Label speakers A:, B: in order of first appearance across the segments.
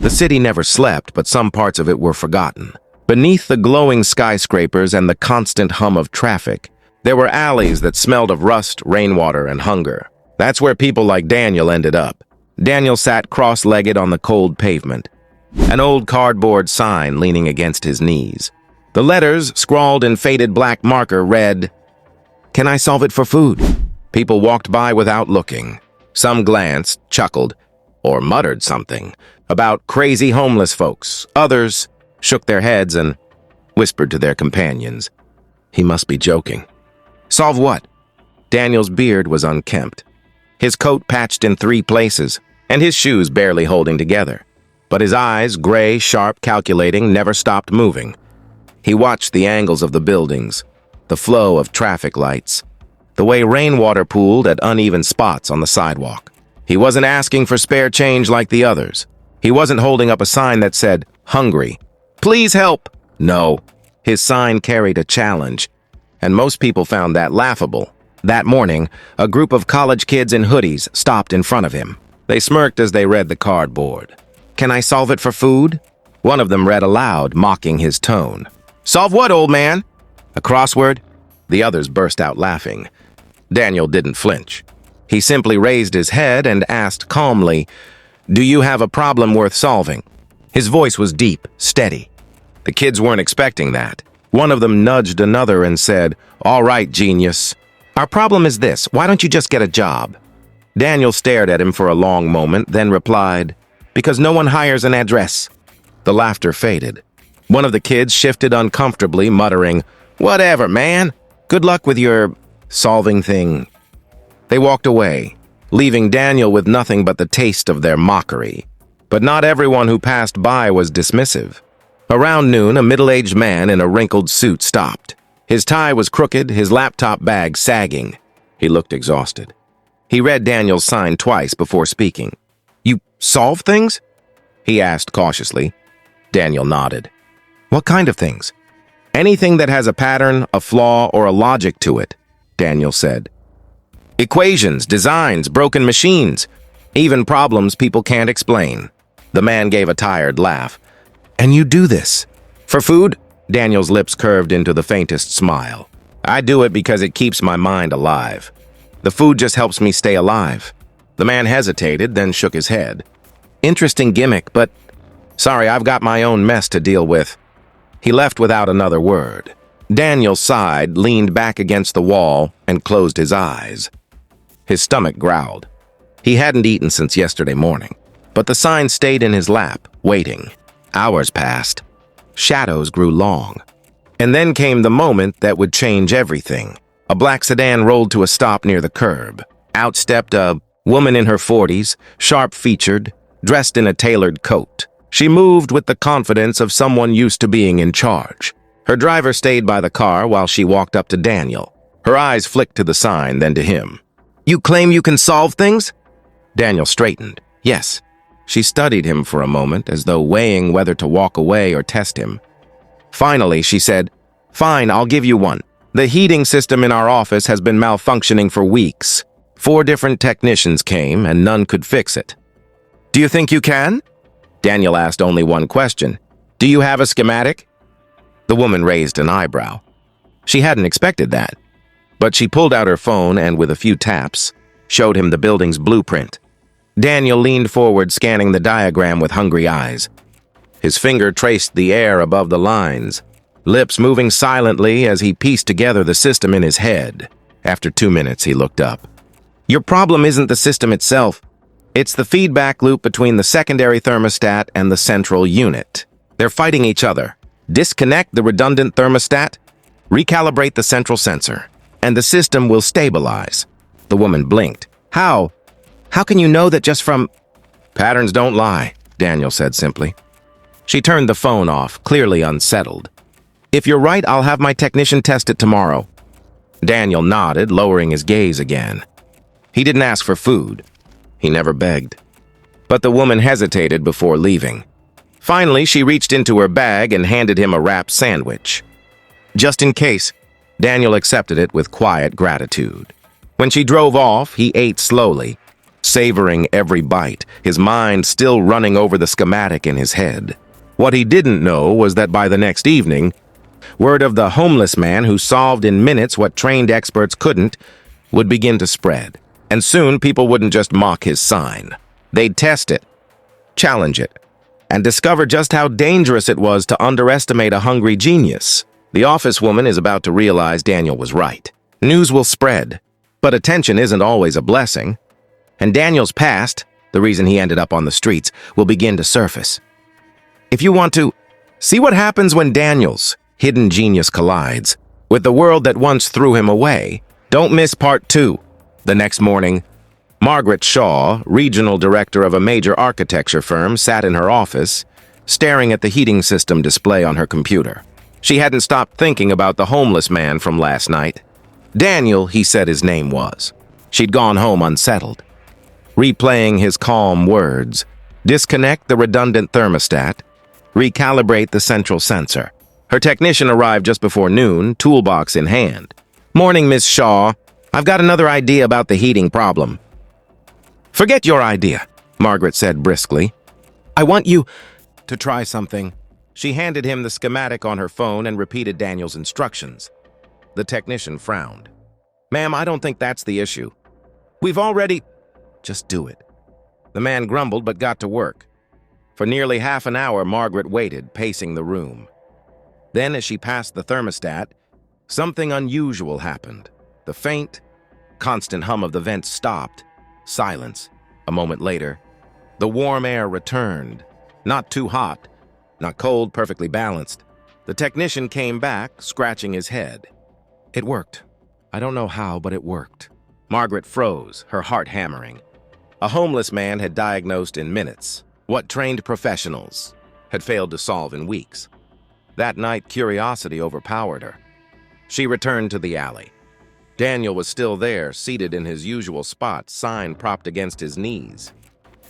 A: The city never slept, but some parts of it were forgotten. Beneath the glowing skyscrapers and the constant hum of traffic, there were alleys that smelled of rust, rainwater, and hunger. That's where people like Daniel ended up. Daniel sat cross-legged on the cold pavement, an old cardboard sign leaning against his knees. The letters, scrawled in faded black marker, read, "Can I solve it for food?" People walked by without looking. Some glanced, chuckled, or muttered something about crazy homeless folks. Others shook their heads and whispered to their companions, "He must be joking." Solve what? Daniel's beard was unkempt, his coat patched in 3 places, and his shoes barely holding together. But his eyes, gray, sharp, calculating, never stopped moving. He watched the angles of the buildings, the flow of traffic lights, the way rainwater pooled at uneven spots on the sidewalk. He wasn't asking for spare change like the others. He wasn't holding up a sign that said, "Hungry. Please help." No, his sign carried a challenge, and most people found that laughable. That morning, a group of college kids in hoodies stopped in front of him. They smirked as they read the cardboard. "Can I solve it for food?" One of them read aloud, mocking his tone. "Solve what, old man?" "A crossword?" The others burst out laughing. Daniel didn't flinch. He simply raised his head and asked calmly, "Do you have a problem worth solving?" His voice was deep, steady. The kids weren't expecting that. One of them nudged another and said, "All right, genius. Our problem is this. Why don't you just get a job?" Daniel stared at him for a long moment, then replied, "Because no one hires an address." The laughter faded. One of the kids shifted uncomfortably, muttering, "Whatever, man. Good luck with your solving thing." They walked away, leaving Daniel with nothing but the taste of their mockery. But not everyone who passed by was dismissive. Around noon, a middle-aged man in a wrinkled suit stopped. His tie was crooked, his laptop bag sagging. He looked exhausted. He read Daniel's sign twice before speaking. "You solve things?" he asked cautiously. Daniel nodded. "What kind of things?" "Anything that has a pattern, a flaw, or a logic to it," Daniel said. "Equations, designs, broken machines, even problems people can't explain." The man gave a tired laugh. "And you do this? For food?" Daniel's lips curved into the faintest smile. "I do it because it keeps my mind alive. The food just helps me stay alive." The man hesitated, then shook his head. "Interesting gimmick, but sorry, I've got my own mess to deal with." He left without another word. Daniel sighed, leaned back against the wall, and closed his eyes. His stomach growled. He hadn't eaten since yesterday morning, but the sign stayed in his lap, waiting. Hours passed. Shadows grew long. And then came the moment that would change everything. A black sedan rolled to a stop near the curb. Out stepped a woman in her 40s, sharp-featured, dressed in a tailored coat. She moved with the confidence of someone used to being in charge. Her driver stayed by the car while she walked up to Daniel. Her eyes flicked to the sign, then to him. "You claim you can solve things?" Daniel straightened. "Yes." She studied him for a moment, as though weighing whether to walk away or test him. Finally, she said, "Fine, I'll give you one. The heating system in our office has been malfunctioning for weeks. 4 different technicians came, and none could fix it." "Do you think you can?" Daniel asked only one question. "Do you have a schematic?" The woman raised an eyebrow. She hadn't expected that. But she pulled out her phone and, with a few taps, showed him the building's blueprint. Daniel leaned forward, scanning the diagram with hungry eyes. His finger traced the air above the lines, lips moving silently as he pieced together the system in his head. After 2 minutes, he looked up. "Your problem isn't the system itself. It's the feedback loop between the secondary thermostat and the central unit. They're fighting each other. Disconnect the redundant thermostat, recalibrate the central sensor, and the system will stabilize." The woman blinked. "How? How can you know that just from—" "Patterns don't lie," Daniel said simply. She turned the phone off, clearly unsettled. "If you're right, I'll have my technician test it tomorrow." Daniel nodded, lowering his gaze again. He didn't ask for food. He never begged. But the woman hesitated before leaving. Finally, she reached into her bag and handed him a wrapped sandwich. Just in case, Daniel accepted it with quiet gratitude. When she drove off, he ate slowly, savoring every bite, his mind still running over the schematic in his head. What he didn't know was that by the next evening, word of the homeless man who solved in minutes what trained experts couldn't would begin to spread. And soon people wouldn't just mock his sign. They'd test it, challenge it, and discover just how dangerous it was to underestimate a hungry genius. The office woman is about to realize Daniel was right. News will spread, but attention isn't always a blessing. And Daniel's past, the reason he ended up on the streets, will begin to surface. If you want to see what happens when Daniel's hidden genius collides with the world that once threw him away, don't miss part 2. The next morning, Margaret Shaw, regional director of a major architecture firm, sat in her office, staring at the heating system display on her computer. She hadn't stopped thinking about the homeless man from last night. Daniel, he said his name was. She'd gone home unsettled, replaying his calm words: disconnect the redundant thermostat, recalibrate the central sensor. Her technician arrived just before noon, toolbox in hand. "Morning, Miss Shaw. I've got another idea about the heating problem." "Forget your idea," Margaret said briskly. "I want you to try something." She handed him the schematic on her phone and repeated Daniel's instructions. The technician frowned. "Ma'am, I don't think that's the issue. We've already—" "Just do it." The man grumbled but got to work. For nearly half an hour, Margaret waited, pacing the room. Then, as she passed the thermostat, something unusual happened. The faint, constant hum of the vent stopped. Silence. A moment later, the warm air returned. Not too hot, not cold, perfectly balanced. The technician came back, scratching his head. "It worked. I don't know how, but it worked." Margaret froze, her heart hammering. A homeless man had diagnosed in minutes what trained professionals had failed to solve in weeks. That night, curiosity overpowered her. She returned to the alley. Daniel was still there, seated in his usual spot, sign propped against his knees.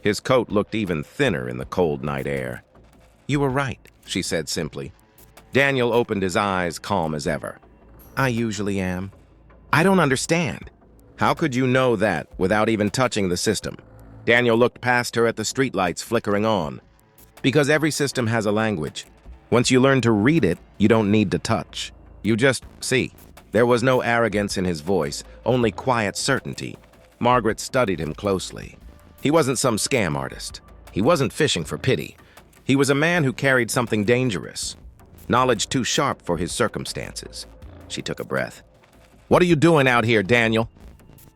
A: His coat looked even thinner in the cold night air. "You were right," she said simply. Daniel opened his eyes, calm as ever. "I usually am." "I don't understand." "How could you know that without even touching the system?" Daniel looked past her at the streetlights flickering on. "Because every system has a language. Once you learn to read it, you don't need to touch. You just see." There was no arrogance in his voice, only quiet certainty. Margaret studied him closely. He wasn't some scam artist. He wasn't fishing for pity. He was a man who carried something dangerous, knowledge too sharp for his circumstances. She took a breath. "What are you doing out here, Daniel?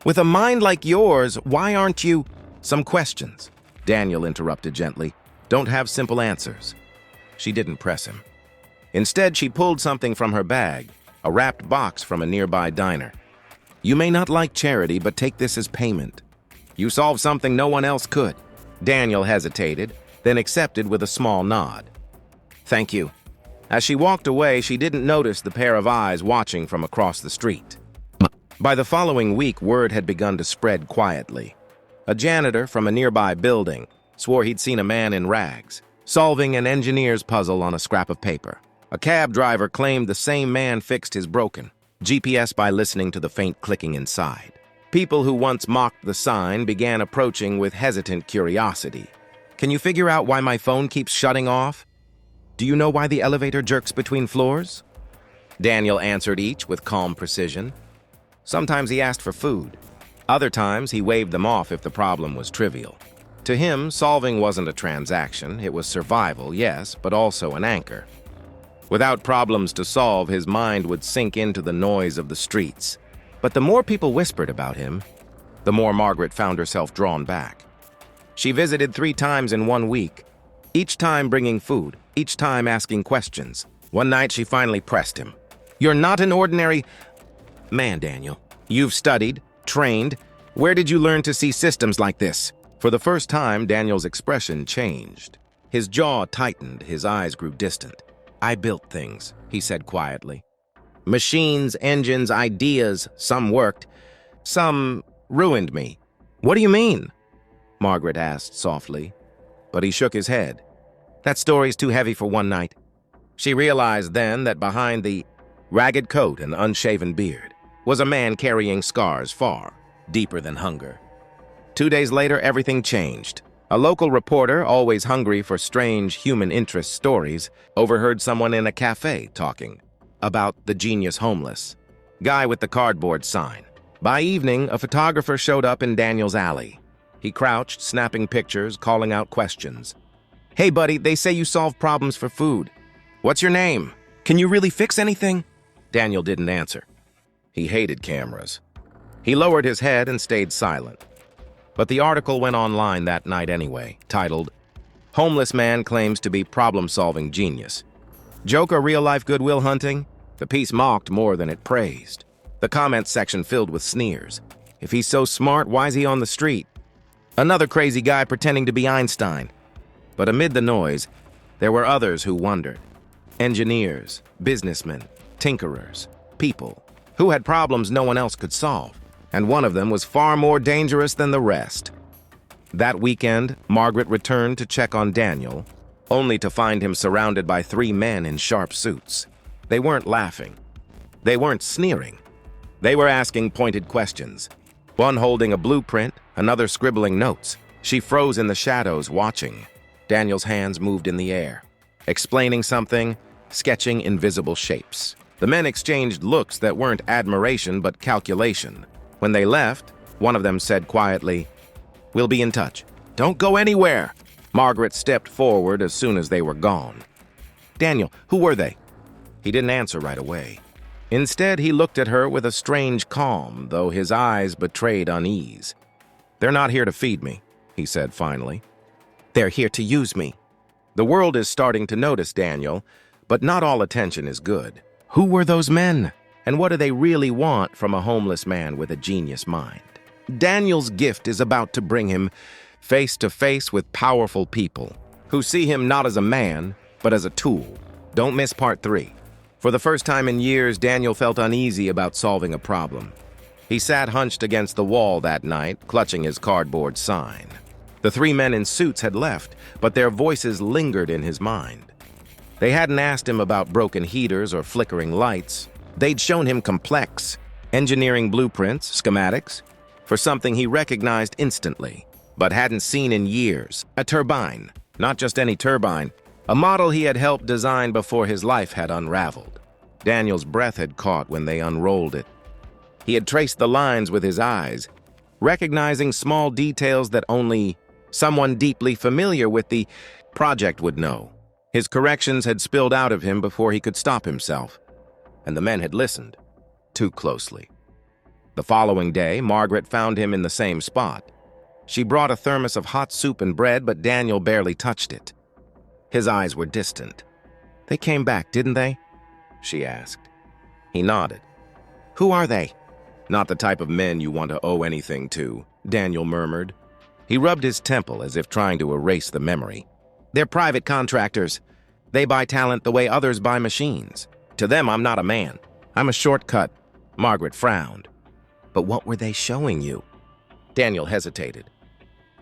A: With a mind like yours, why aren't you—" "Some questions," Daniel interrupted gently, "don't have simple answers." She didn't press him. Instead, she pulled something from her bag, a wrapped box from a nearby diner. "You may not like charity, but take this as payment. You solved something no one else could." Daniel hesitated, then accepted with a small nod. "Thank you." As she walked away, she didn't notice the pair of eyes watching from across the street. By the following week, word had begun to spread quietly. A janitor from a nearby building swore he'd seen a man in rags, solving an engineer's puzzle on a scrap of paper. A cab driver claimed the same man fixed his broken GPS by listening to the faint clicking inside. People who once mocked the sign began approaching with hesitant curiosity. "Can you figure out why my phone keeps shutting off? Do you know why the elevator jerks between floors?" Daniel answered each with calm precision. Sometimes he asked for food. Other times he waved them off if the problem was trivial. To him, solving wasn't a transaction. It was survival, yes, but also an anchor. Without problems to solve, his mind would sink into the noise of the streets. But the more people whispered about him, the more Margaret found herself drawn back. She visited 3 times in 1 week, each time bringing food, each time asking questions. One night she finally pressed him. "You're not an ordinary man, Daniel. You've studied, trained. Where did you learn to see systems like this?" For the first time, Daniel's expression changed. His jaw tightened, his eyes grew distant. "I built things," he said quietly. "Machines, engines, ideas, some worked. Some ruined me." "What do you mean?" Margaret asked softly, but he shook his head. "That story's too heavy for one night." She realized then that behind the ragged coat and unshaven beard was a man carrying scars far deeper than hunger. 2 days later, everything changed. A local reporter, always hungry for strange human interest stories, overheard someone in a cafe talking about the genius homeless guy with the cardboard sign. By evening, a photographer showed up in Daniel's alley. He crouched, snapping pictures, calling out questions. "Hey, buddy, they say you solve problems for food. What's your name? Can you really fix anything?" Daniel didn't answer. He hated cameras. He lowered his head and stayed silent. But the article went online that night anyway, titled, "Homeless Man Claims to be Problem-Solving Genius. Joke or real-life goodwill hunting?" The piece mocked more than it praised. The comments section filled with sneers. If he's so smart, why's he on the street? Another crazy guy pretending to be Einstein. But amid the noise, there were others who wondered. Engineers, businessmen, tinkerers, people who had problems no one else could solve. And one of them was far more dangerous than the rest. That weekend, Margaret returned to check on Daniel, only to find him surrounded by 3 men in sharp suits. They weren't laughing. They weren't sneering. They were asking pointed questions. One holding a blueprint, another scribbling notes. She froze in the shadows, watching. Daniel's hands moved in the air, explaining something, sketching invisible shapes. The men exchanged looks that weren't admiration but calculation. When they left, one of them said quietly, "We'll be in touch. Don't go anywhere." Margaret stepped forward as soon as they were gone. "Daniel, who were they?" He didn't answer right away. Instead, he looked at her with a strange calm, though his eyes betrayed unease. "They're not here to feed me," he said finally. "They're here to use me." The world is starting to notice Daniel, but not all attention is good. Who were those men? And what do they really want from a homeless man with a genius mind? Daniel's gift is about to bring him face to face with powerful people who see him not as a man, but as a tool. Don't miss part 3. For the first time in years, Daniel felt uneasy about solving a problem. He sat hunched against the wall that night, clutching his cardboard sign. The 3 men in suits had left, but their voices lingered in his mind. They hadn't asked him about broken heaters or flickering lights. They'd shown him complex engineering blueprints, schematics, for something he recognized instantly, but hadn't seen in years. A turbine, not just any turbine, a model he had helped design before his life had unraveled. Daniel's breath had caught when they unrolled it. He had traced the lines with his eyes, recognizing small details that only someone deeply familiar with the project would know. His corrections had spilled out of him before he could stop himself, and the men had listened too closely. The following day, Margaret found him in the same spot. She brought a thermos of hot soup and bread, but Daniel barely touched it. His eyes were distant. "They came back, didn't they?" she asked. He nodded. "Who are they?" "Not the type of men you want to owe anything to," Daniel murmured. He rubbed his temple as if trying to erase the memory. "They're private contractors. They buy talent the way others buy machines. To them, I'm not a man. I'm a shortcut." Margaret frowned. "But what were they showing you?" Daniel hesitated.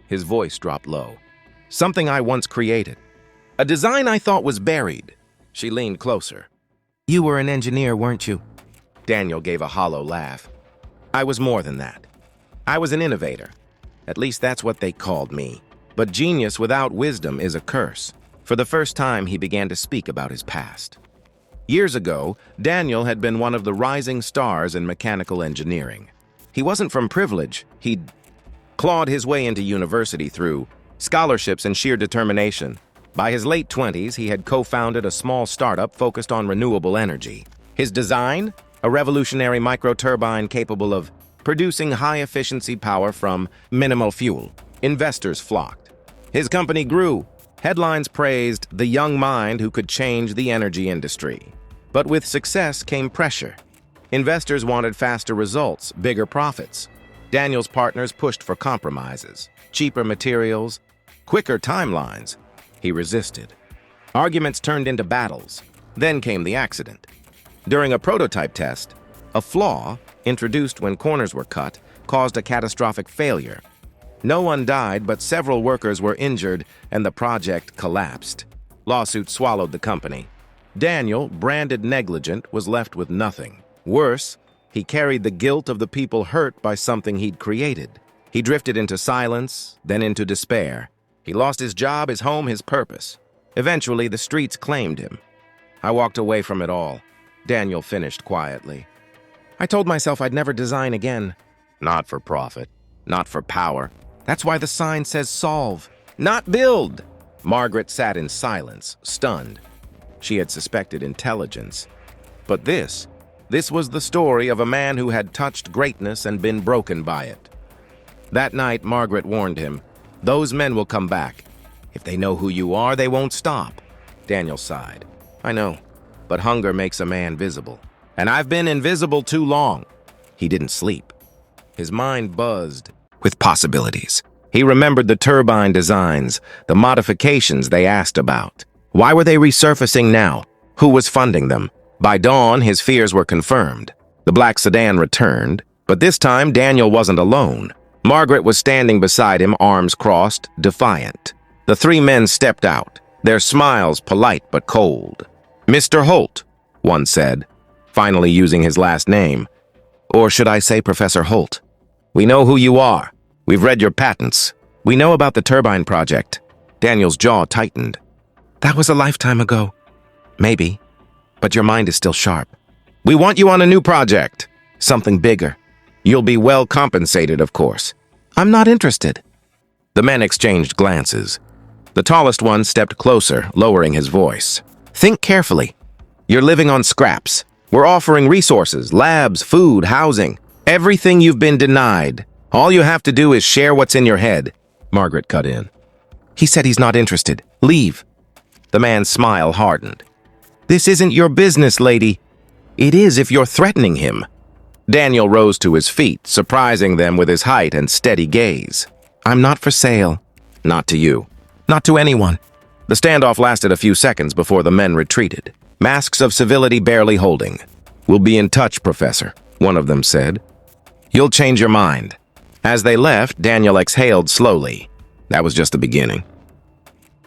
A: His voice dropped low. "Something I once created. A design I thought was buried." She leaned closer. "You were an engineer, weren't you?" Daniel gave a hollow laugh. "I was more than that. I was an innovator. At least that's what they called me. But genius without wisdom is a curse." For the first time, he began to speak about his past. Years ago, Daniel had been one of the rising stars in mechanical engineering. He wasn't from privilege. He'd clawed his way into university through scholarships and sheer determination. By his late 20s, he had co-founded a small startup focused on renewable energy. His design? A revolutionary microturbine capable of producing high-efficiency power from minimal fuel. Investors flocked. His company grew. Headlines praised the young mind who could change the energy industry. But with success came pressure. Investors wanted faster results, bigger profits. Daniel's partners pushed for compromises, cheaper materials, quicker timelines. He resisted. Arguments turned into battles. Then came the accident. During a prototype test, a flaw, introduced when corners were cut, caused a catastrophic failure. No one died, but several workers were injured, and the project collapsed. Lawsuits swallowed the company. Daniel, branded negligent, was left with nothing. Worse, he carried the guilt of the people hurt by something he'd created. He drifted into silence, then into despair. He lost his job, his home, his purpose. Eventually, the streets claimed him. I walked away from it all. Daniel finished quietly. I told myself I'd never design again. Not for profit, not for power. That's why the sign says solve, not build. Margaret sat in silence, stunned. She had suspected intelligence. But this was the story of a man who had touched greatness and been broken by it. That night, Margaret warned him, "Those men will come back. If they know who you are, they won't stop." Daniel sighed. I know, but hunger makes a man visible. And I've been invisible too long. He didn't sleep. His mind buzzed with possibilities. He remembered the turbine designs, the modifications they asked about. Why were they resurfacing now? Who was funding them? By dawn, his fears were confirmed. The black sedan returned, but this time Daniel wasn't alone. Margaret was standing beside him, arms crossed, defiant. The three men stepped out, their smiles polite but cold. "Mr. Holt," one said, finally using his last name. "Or should I say Professor Holt? We know who you are. We've read your patents. We know about the turbine project." Daniel's jaw tightened. "That was a lifetime ago." "Maybe, but your mind is still sharp. We want you on a new project. Something bigger. You'll be well compensated, of course." "I'm not interested." The men exchanged glances. The tallest one stepped closer, lowering his voice. "Think carefully. You're living on scraps. We're offering resources, labs, food, housing. Everything you've been denied. All you have to do is share what's in your head." Margaret cut in. "He said he's not interested. Leave." The man's smile hardened. "This isn't your business, lady. It is if you're threatening him." Daniel rose to his feet, surprising them with his height and steady gaze. "I'm not for sale." "Not to you. Not to anyone." The standoff lasted a few seconds before the men retreated, masks of civility barely holding. "We'll be in touch, Professor," one of them said. "You'll change your mind." As they left, Daniel exhaled slowly. That was just the beginning.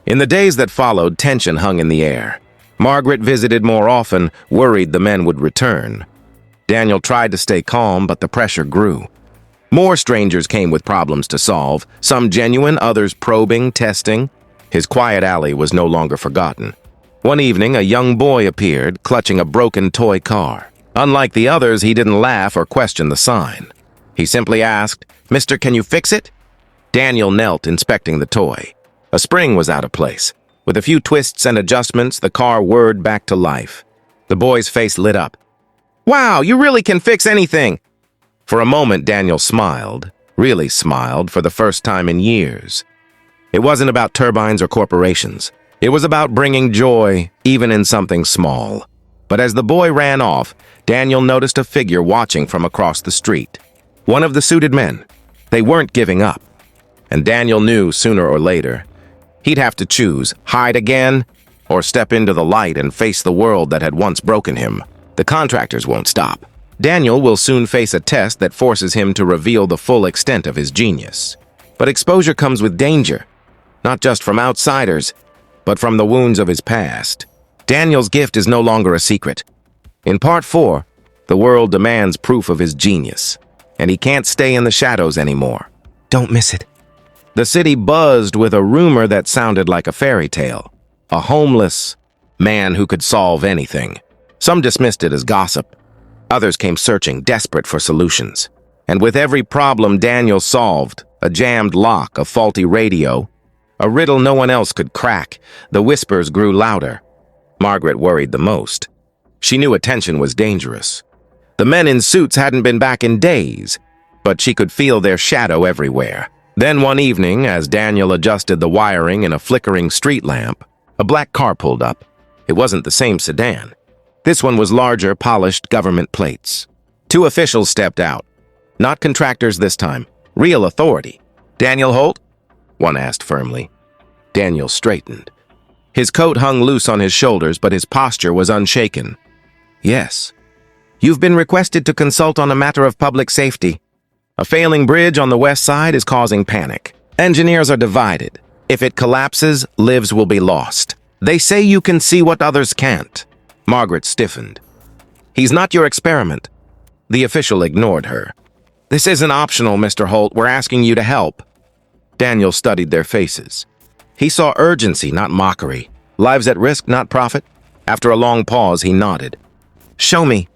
A: In the days that followed, tension hung in the air. Margaret visited more often, worried the men would return. Daniel tried to stay calm, but the pressure grew. More strangers came with problems to solve, some genuine, others probing, testing. His quiet alley was no longer forgotten. One evening, a young boy appeared, clutching a broken toy car. Unlike the others, he didn't laugh or question the sign. He simply asked, "Mister, can you fix it?" Daniel knelt, inspecting the toy. A spring was out of place. With a few twists and adjustments, the car whirred back to life. The boy's face lit up. "Wow, you really can fix anything!" For a moment, Daniel smiled, really smiled, for the first time in years. It wasn't about turbines or corporations. It was about bringing joy, even in something small. But as the boy ran off, Daniel noticed a figure watching from across the street. One of the suited men. They weren't giving up. And Daniel knew sooner or later, he'd have to choose, hide again, or step into the light and face the world that had once broken him. The contractors won't stop. Daniel will soon face a test that forces him to reveal the full extent of his genius. But exposure comes with danger, not just from outsiders, but from the wounds of his past. Daniel's gift is no longer a secret. In Part 4, the world demands proof of his genius, and he can't stay in the shadows anymore. Don't miss it. The city buzzed with a rumor that sounded like a fairy tale. A homeless man who could solve anything. Some dismissed it as gossip. Others came searching, desperate for solutions. And with every problem Daniel solved, a jammed lock, a faulty radio, a riddle no one else could crack, the whispers grew louder. Margaret worried the most. She knew attention was dangerous. The men in suits hadn't been back in days, but she could feel their shadow everywhere. Then one evening, as Daniel adjusted the wiring in a flickering street lamp, a black car pulled up. It wasn't the same sedan. This one was larger, polished government plates. Two officials stepped out. Not contractors this time. Real authority. "Daniel Holt?" one asked firmly. Daniel straightened. His coat hung loose on his shoulders, but his posture was unshaken. "Yes. You've been requested to consult on a matter of public safety. A failing bridge on the west side is causing panic. Engineers are divided. If it collapses, lives will be lost. They say you can see what others can't." Margaret stiffened. "He's not your experiment." The official ignored her. This isn't optional, Mr. Holt. We're asking you to help. Daniel studied their faces. He saw urgency, not mockery. Lives at risk, not profit. After a long pause, he nodded. Show me.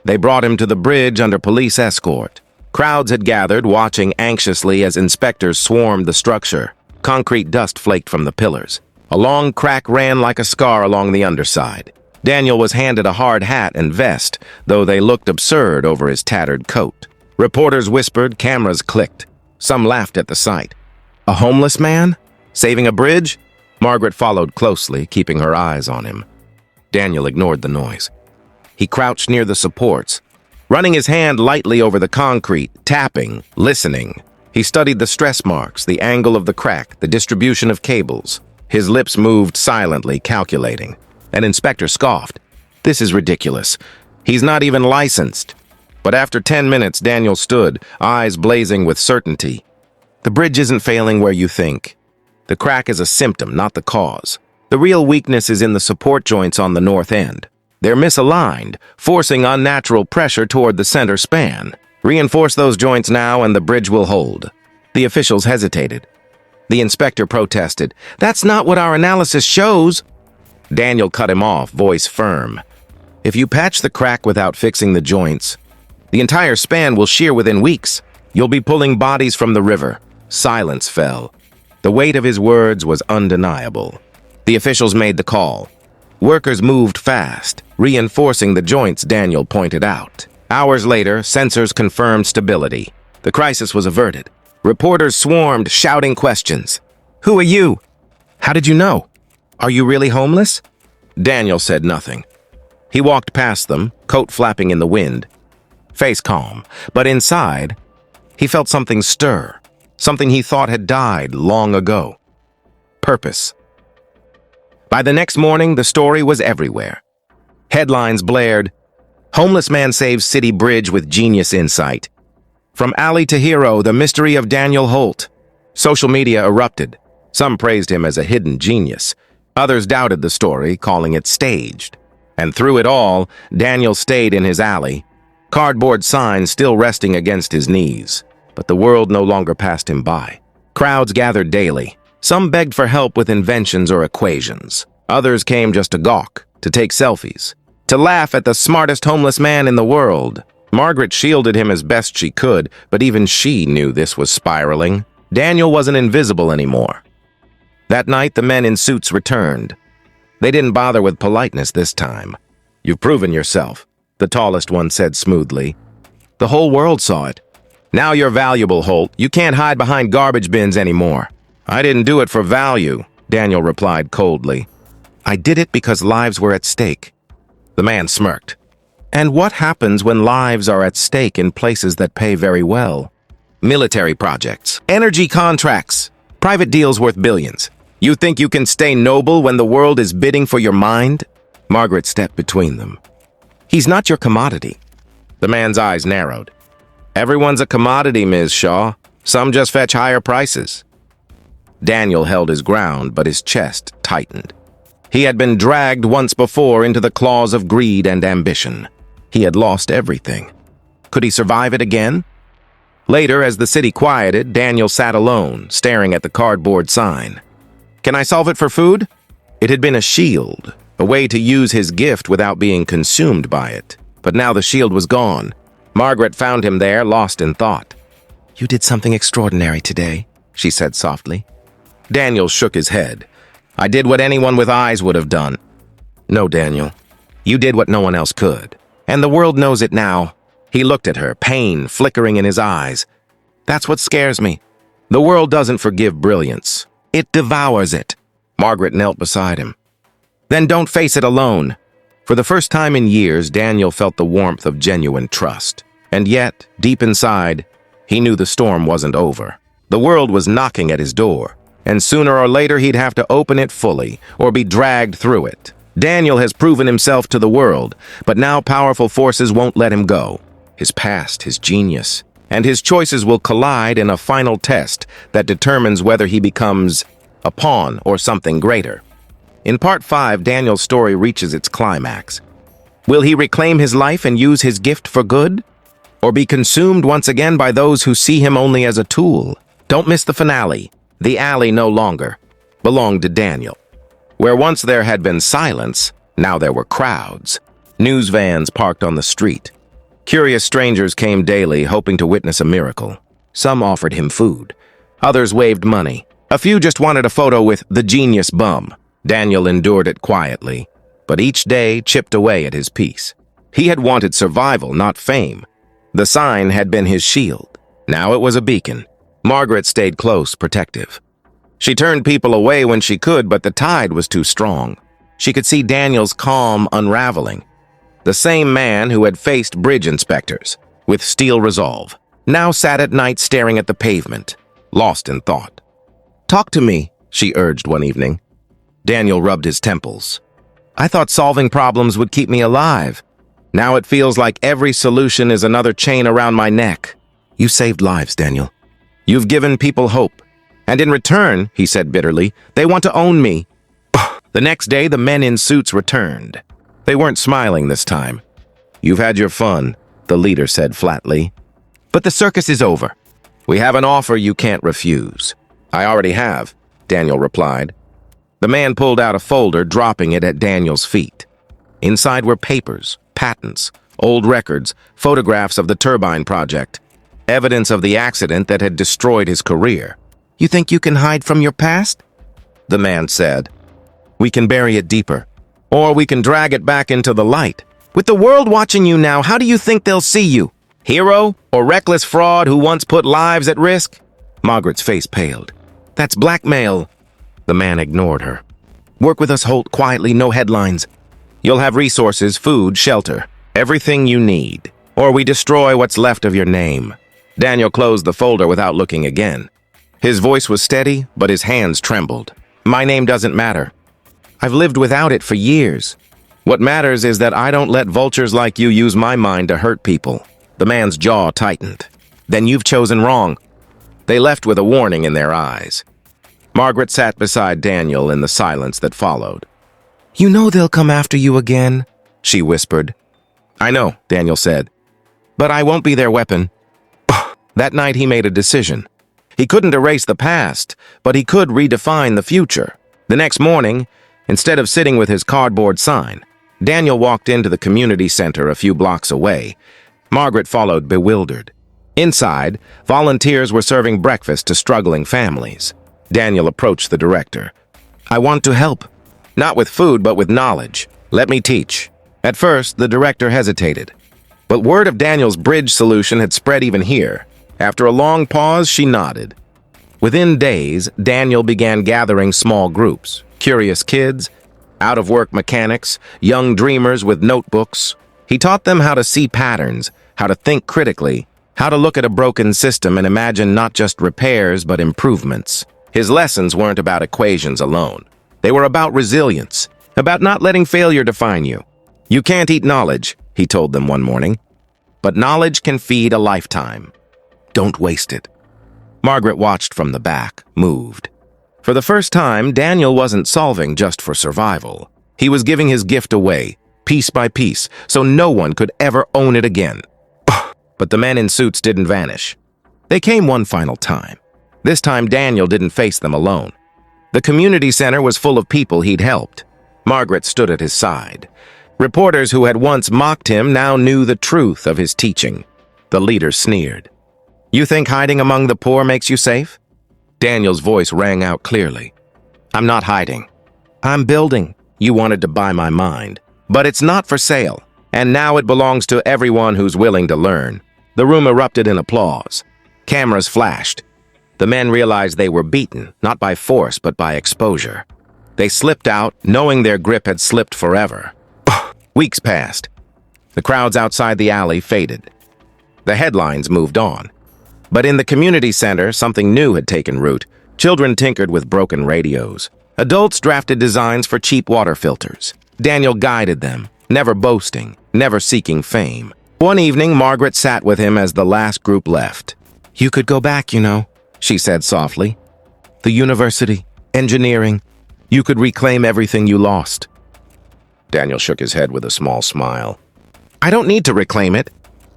A: They brought him to the bridge under police escort. Crowds had gathered, watching anxiously as inspectors swarmed the structure. Concrete dust flaked from the pillars. A long crack ran like a scar along the underside. Daniel was handed a hard hat and vest, though they looked absurd over his tattered coat. Reporters whispered, cameras clicked. Some laughed at the sight. A homeless man? Saving a bridge? Margaret followed closely, keeping her eyes on him. Daniel ignored the noise. He crouched near the supports, running his hand lightly over the concrete, tapping, listening. He studied the stress marks, the angle of the crack, the distribution of cables. His lips moved silently, calculating. An inspector scoffed. This is ridiculous. He's not even licensed. But after 10 minutes, Daniel stood, eyes blazing with certainty. The bridge isn't failing where you think. The crack is a symptom, not the cause. The real weakness is in the support joints on the north end. They're misaligned, forcing unnatural pressure toward the center span. Reinforce those joints now and the bridge will hold. The officials hesitated. The inspector protested. That's not what our analysis shows. Daniel cut him off, voice firm. If you patch the crack without fixing the joints, the entire span will shear within weeks. You'll be pulling bodies from the river. Silence fell. The weight of his words was undeniable. The officials made the call. Workers moved fast, reinforcing the joints Daniel pointed out. Hours later, sensors confirmed stability. The crisis was averted. Reporters swarmed, shouting questions. Who are you? How did you know? Are you really homeless? Daniel said nothing. He walked past them, coat flapping in the wind. Face calm, but inside, he felt something stir. Something he thought had died long ago. Purpose. By the next morning, the story was everywhere. Headlines blared, "Homeless man saves city bridge with genius insight." From alley to hero, the mystery of Daniel Holt. Social media erupted. Some praised him as a hidden genius. Others doubted the story, calling it staged. And through it all, Daniel stayed in his alley, cardboard signs still resting against his knees. But the world no longer passed him by. Crowds gathered daily. Some begged for help with inventions or equations. Others came just to gawk, to take selfies, to laugh at the smartest homeless man in the world. Margaret shielded him as best she could, but even she knew this was spiraling. Daniel wasn't invisible anymore. That night, the men in suits returned. They didn't bother with politeness this time. "You've proven yourself," the tallest one said smoothly. "The whole world saw it. Now you're valuable, Holt. You can't hide behind garbage bins anymore." "I didn't do it for value," Daniel replied coldly. "I did it because lives were at stake." The man smirked. "And what happens when lives are at stake in places that pay very well?" "Military projects, energy contracts, private deals worth billions. You think you can stay noble when the world is bidding for your mind?" Margaret stepped between them. "He's not your commodity." The man's eyes narrowed. "Everyone's a commodity, Ms. Shaw. Some just fetch higher prices." Daniel held his ground, but his chest tightened. He had been dragged once before into the claws of greed and ambition. He had lost everything. Could he survive it again? Later, as the city quieted, Daniel sat alone, staring at the cardboard sign. "Can I solve it for food?" It had been a shield, a way to use his gift without being consumed by it. But now the shield was gone. Margaret found him there, lost in thought. "You did something extraordinary today," she said softly. Daniel shook his head. "I did what anyone with eyes would have done." "No, Daniel. You did what no one else could. And the world knows it now." He looked at her, pain flickering in his eyes. "That's what scares me. The world doesn't forgive brilliance. It devours it." Margaret knelt beside him. "Then don't face it alone." For the first time in years, Daniel felt the warmth of genuine trust. And yet, deep inside, he knew the storm wasn't over. The world was knocking at his door, and sooner or later he'd have to open it fully or be dragged through it. Daniel has proven himself to the world, but now powerful forces won't let him go. His past, his genius, and his choices will collide in a final test that determines whether he becomes a pawn or something greater. In Part 5, Daniel's story reaches its climax. Will he reclaim his life and use his gift for good? or be consumed once again by those who see him only as a tool. Don't miss the finale. The alley no longer belonged to Daniel. Where once there had been silence, now there were crowds. News vans parked on the street. Curious strangers came daily, hoping to witness a miracle. Some offered him food. Others waved money. A few just wanted a photo with the genius bum. Daniel endured it quietly, but each day chipped away at his peace. He had wanted survival, not fame. The sign had been his shield. Now it was a beacon. Margaret stayed close, protective. She turned people away when she could, but the tide was too strong. She could see Daniel's calm unraveling. The same man who had faced bridge inspectors with steel resolve now sat at night staring at the pavement, lost in thought. "Talk to me," she urged one evening. Daniel rubbed his temples. "I thought solving problems would keep me alive. Now it feels like every solution is another chain around my neck." "You saved lives, Daniel. You've given people hope. And in return," he said bitterly, "they want to own me." The next day, the men in suits returned. They weren't smiling this time. "You've had your fun," the leader said flatly. "But the circus is over. We have an offer you can't refuse." "I already have," Daniel replied. The man pulled out a folder, dropping it at Daniel's feet. Inside were papers, patents, old records, photographs of the turbine project, evidence of the accident that had destroyed his career. "You think you can hide from your past?" the man said. "We can bury it deeper, or we can drag it back into the light. With the world watching you now, how do you think they'll see you? Hero or reckless fraud who once put lives at risk?" Margaret's face paled. "That's blackmail." The man ignored her. "Work with us, Holt, quietly, no headlines. You'll have resources, food, shelter, everything you need. Or we destroy what's left of your name." Daniel closed the folder without looking again. His voice was steady, but his hands trembled. "My name doesn't matter. I've lived without it for years. What matters is that I don't let vultures like you use my mind to hurt people." The man's jaw tightened. "Then you've chosen wrong." They left with a warning in their eyes. Margaret sat beside Daniel in the silence that followed. "You know they'll come after you again," she whispered. "I know," Daniel said, "but I won't be their weapon." That night he made a decision. He couldn't erase the past, but he could redefine the future. The next morning, instead of sitting with his cardboard sign, Daniel walked into the community center a few blocks away. Margaret followed, bewildered. Inside, volunteers were serving breakfast to struggling families. Daniel approached the director. "I want to help. Not with food, but with knowledge. Let me teach." At first, the director hesitated. But word of Daniel's bridge solution had spread even here. After a long pause, she nodded. Within days, Daniel began gathering small groups. Curious kids, out-of-work mechanics, young dreamers with notebooks. He taught them how to see patterns, how to think critically, how to look at a broken system and imagine not just repairs but improvements. His lessons weren't about equations alone. They were about resilience, about not letting failure define you. "You can't eat knowledge," he told them one morning, "but knowledge can feed a lifetime. Don't waste it." Margaret watched from the back, moved. For the first time, Daniel wasn't solving just for survival. He was giving his gift away, piece by piece, so no one could ever own it again. But the men in suits didn't vanish. They came one final time. This time, Daniel didn't face them alone. The community center was full of people he'd helped. Margaret stood at his side. Reporters who had once mocked him now knew the truth of his teaching. The leader sneered. "You think hiding among the poor makes you safe?" Daniel's voice rang out clearly. "I'm not hiding. I'm building. You wanted to buy my mind. But it's not for sale, and now it belongs to everyone who's willing to learn." The room erupted in applause. Cameras flashed. The men realized they were beaten, not by force, but by exposure. They slipped out, knowing their grip had slipped forever. Weeks passed. The crowds outside the alley faded. The headlines moved on. But in the community center, something new had taken root. Children tinkered with broken radios. Adults drafted designs for cheap water filters. Daniel guided them, never boasting, never seeking fame. One evening, Margaret sat with him as the last group left. "You could go back, you know," she said softly. "The university, engineering. You could reclaim everything you lost." Daniel shook his head with a small smile. "I don't need to reclaim it.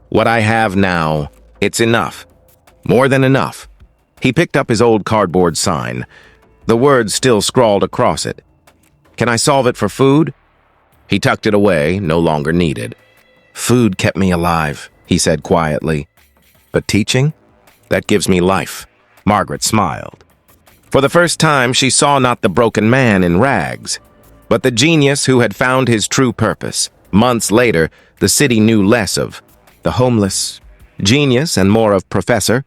A: What I have now, it's enough. More than enough. He picked up his old cardboard sign, the words still scrawled across it. Can I solve it for food? He tucked it away, no longer needed. Food kept me alive, he said quietly. But teaching? That gives me life. Margaret smiled. For the first time, she saw not the broken man in rags, but the genius who had found his true purpose. Months later, the city knew less of the homeless genius and more of Professor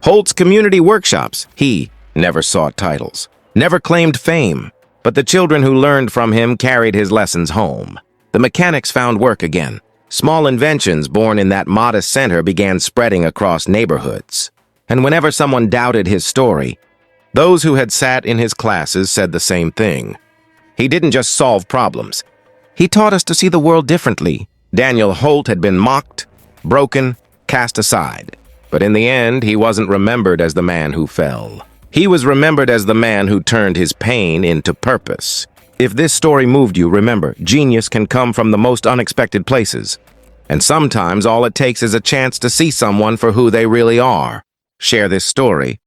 A: Holt's community workshops. He never sought titles, never claimed fame, but the children who learned from him carried his lessons home. The mechanics found work again. Small inventions born in that modest center began spreading across neighborhoods. And whenever someone doubted his story, those who had sat in his classes said the same thing. He didn't just solve problems. He taught us to see the world differently. Daniel Holt had been mocked, broken, cast aside. But in the end, he wasn't remembered as the man who fell. He was remembered as the man who turned his pain into purpose. If this story moved you, remember, genius can come from the most unexpected places. And sometimes all it takes is a chance to see someone for who they really are. Share this story